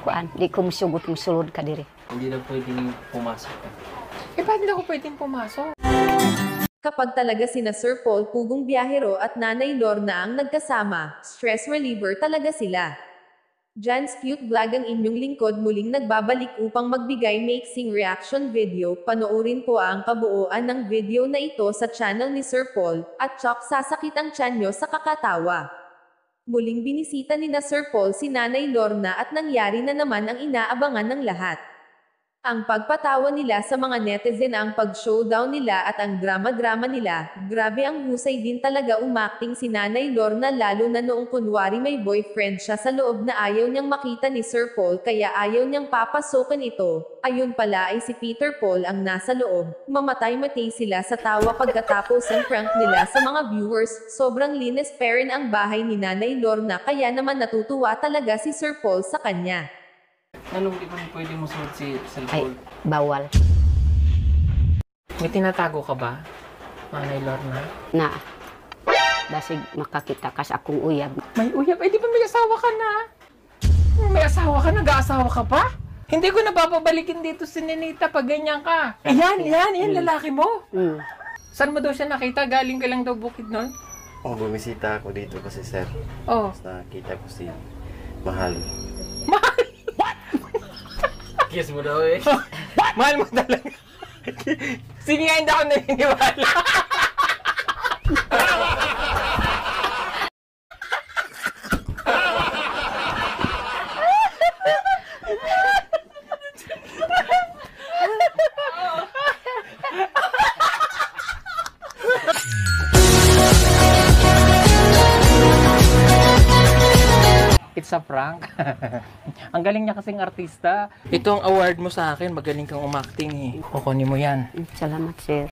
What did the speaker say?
kuan, di ko musugot musulod ka diri. Hindi na pwedeng pumasok. Ba't hindi ako pwedeng pumasok? Kapag talaga sina Sir Paul Pugong Biyahero at Nanay Lorna ang nagkasama, stress reliever talaga sila. Jan's Cute Vlog ang inyong lingkod muling nagbabalik upang magbigay maiksing reaction video. Panoorin po ang kabuuan ng video na ito sa channel ni Sir Paul, at Chok sasakit ang tiyan nyo sa kakatawa. Muling binisita ni na Sir Paul si Nanay Lorna at nangyari na naman ang inaabangan ng lahat. Ang pagpatawa nila sa mga netizen, ang pag-showdown nila at ang drama-drama nila. Grabe, ang husay din talaga umakting si Nanay Lorna, lalo na noong kunwari may boyfriend siya sa loob na ayaw niyang makita ni Sir Paul kaya ayaw niyang papasokan ito. Ayun pala ay si Peter Paul ang nasa loob. Mamatay-matay sila sa tawa pagkatapos ang prank nila sa mga viewers. Sobrang linis pa rin ang bahay ni Nanay Lorna kaya naman natutuwa talaga si Sir Paul sa kanya. Anong di ba pwede mo suot si Ay, cellphone? bawal. May tinatago ka ba, Nanay Lorna? Na, basig makakita ka sa akong uyab. May uyab? Eh, di ba may asawa ka na? May asawa ka? Nag-aasawa ka pa? Hindi ko na bababalikin dito si Ninita pag ganyan ka. Yan, lalaki mo. Saan mo daw siya nakita? Galing ka lang daw bukid nun? Oh, bumisita ako dito kasi sir. Oh. Tapos nakita ko si Mahal. Kiss mo daw eh. Mahal mo talaga. Sige nga, hindi ako naniniwala. It's a prank. Ang galing niya kasing artista. Ito ang award mo sa akin. Magaling kang umakting eh. Kukunin mo yan. Salamat, sir.